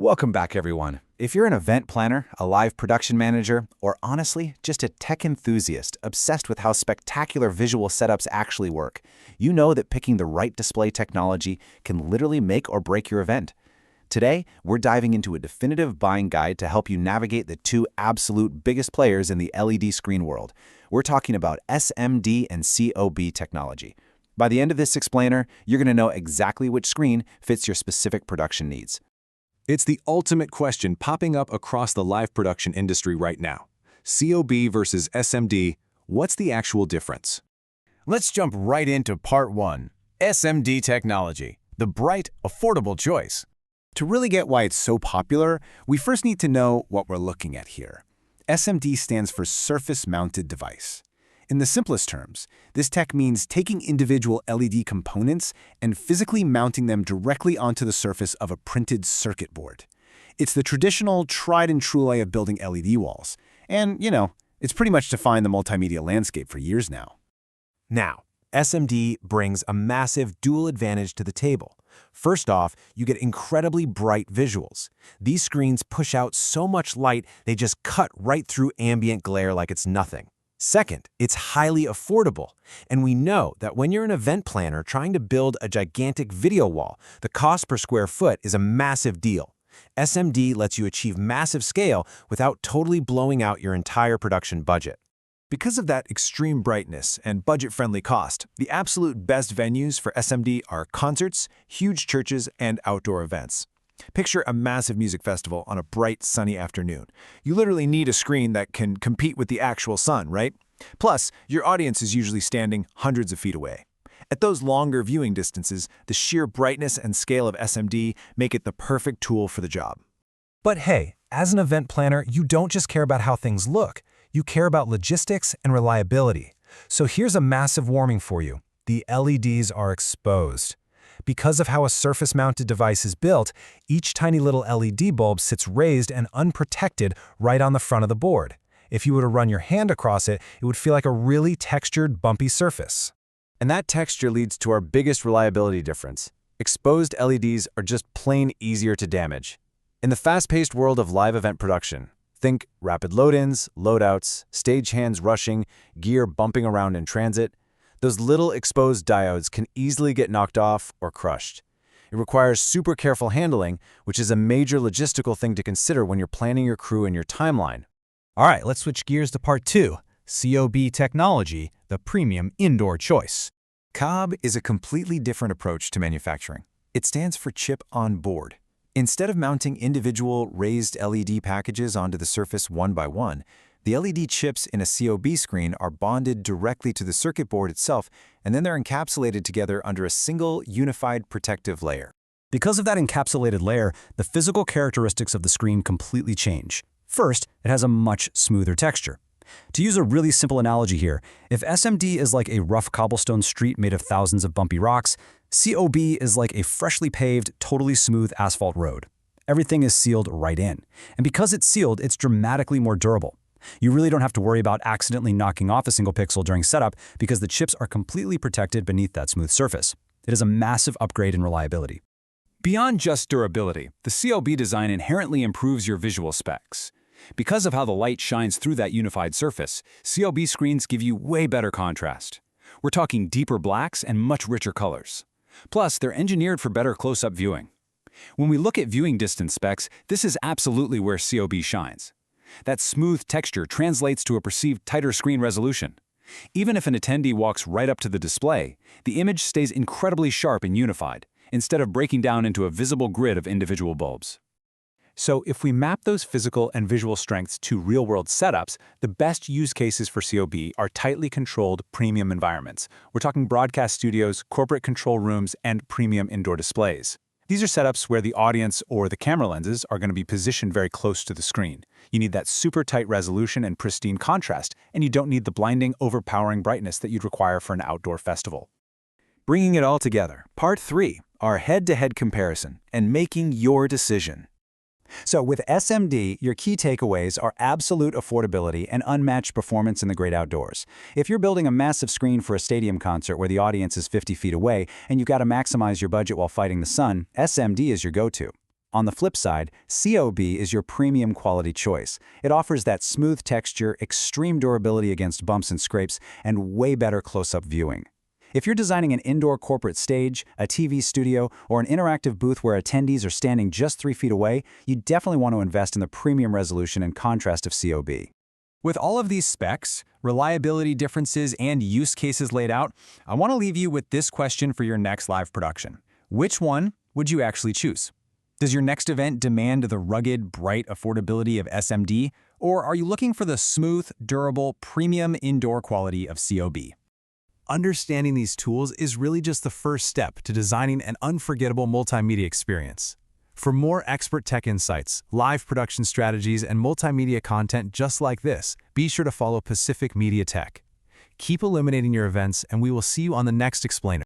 Welcome back, everyone. If you're an event planner, a live production manager, or honestly, just a tech enthusiast obsessed with how spectacular visual setups actually work, you know that picking the right display technology can literally make or break your event. Today, we're diving into a definitive buying guide to help you navigate the two absolute biggest players in the LED screen world. We're talking about SMD and COB technology. By the end of this explainer, you're going to know exactly which screen fits your specific production needs. It's the ultimate question popping up across the live production industry right now. COB versus SMD, what's the actual difference? Let's jump right into part 1, SMD technology, the bright, affordable choice. To really get why it's so popular, we first need to know what we're looking at here. SMD stands for Surface-Mounted Device. In the simplest terms, this tech means taking individual LED components and physically mounting them directly onto the surface of a printed circuit board. It's the traditional, tried-and-true way of building LED walls. And, it's pretty much defined the multimedia landscape for years now. Now, SMD brings a massive dual advantage to the table. First off, you get incredibly bright visuals. These screens push out so much light, they just cut right through ambient glare like it's nothing. Second, it's highly affordable, and we know that when you're an event planner trying to build a gigantic video wall, the cost per square foot is a massive deal. SMD lets you achieve massive scale without totally blowing out your entire production budget. Because of that extreme brightness and budget-friendly cost, the absolute best venues for SMD are concerts, huge churches, and outdoor events. Picture a massive music festival on a bright, sunny afternoon. You literally need a screen that can compete with the actual sun, right? Plus, your audience is usually standing hundreds of feet away. At those longer viewing distances, the sheer brightness and scale of SMD make it the perfect tool for the job. But hey, as an event planner, you don't just care about how things look. You care about logistics and reliability. So here's a massive warning for you. The LEDs are exposed. Because of how a surface-mounted device is built, each tiny little LED bulb sits raised and unprotected right on the front of the board. If you were to run your hand across it, it would feel like a really textured, bumpy surface. And that texture leads to our biggest reliability difference. Exposed LEDs are just plain easier to damage. In the fast-paced world of live event production, think rapid load-ins, load-outs, stagehands rushing, gear bumping around in transit. Those little exposed diodes can easily get knocked off or crushed. It requires super careful handling, which is a major logistical thing to consider when you're planning your crew and your timeline. All right, let's switch gears to part 2, COB technology, the premium indoor choice. COB is a completely different approach to manufacturing. It stands for chip on board. Instead of mounting individual raised LED packages onto the surface one by one, the LED chips in a COB screen are bonded directly to the circuit board itself, and then they're encapsulated together under a single, unified protective layer. Because of that encapsulated layer, the physical characteristics of the screen completely change. First, it has a much smoother texture. To use a really simple analogy here, if SMD is like a rough cobblestone street made of thousands of bumpy rocks, COB is like a freshly paved, totally smooth asphalt road. Everything is sealed right in. And because it's sealed, it's dramatically more durable. You really don't have to worry about accidentally knocking off a single pixel during setup because the chips are completely protected beneath that smooth surface. It is a massive upgrade in reliability. Beyond just durability, the COB design inherently improves your visual specs. Because of how the light shines through that unified surface, COB screens give you way better contrast. We're talking deeper blacks and much richer colors. Plus, they're engineered for better close-up viewing. When we look at viewing distance specs, this is absolutely where COB shines. That smooth texture translates to a perceived tighter screen resolution. Even if an attendee walks right up to the display, the image stays incredibly sharp and unified, instead of breaking down into a visible grid of individual bulbs. So if we map those physical and visual strengths to real-world setups, the best use cases for COB are tightly controlled premium environments. We're talking broadcast studios, corporate control rooms, and premium indoor displays. These are setups where the audience or the camera lenses are going to be positioned very close to the screen. You need that super tight resolution and pristine contrast, and you don't need the blinding, overpowering brightness that you'd require for an outdoor festival. Bringing it all together, part 3, our head-to-head comparison and making your decision. So with SMD, your key takeaways are absolute affordability and unmatched performance in the great outdoors. If you're building a massive screen for a stadium concert where the audience is 50 feet away and you've got to maximize your budget while fighting the sun, SMD is your go-to. On the flip side, COB is your premium quality choice. It offers that smooth texture, extreme durability against bumps and scrapes, and way better close-up viewing. If you're designing an indoor corporate stage, a TV studio, or an interactive booth where attendees are standing just 3 feet away, you definitely want to invest in the premium resolution and contrast of COB. With all of these specs, reliability differences, and use cases laid out, I want to leave you with this question for your next live production. Which one would you actually choose? Does your next event demand the rugged, bright affordability of SMD, or are you looking for the smooth, durable, premium indoor quality of COB? Understanding these tools is really just the first step to designing an unforgettable multimedia experience. For more expert tech insights, live production strategies, and multimedia content just like this, be sure to follow Pacific MEDIATECH. Keep illuminating your events, and we will see you on the next Explainer.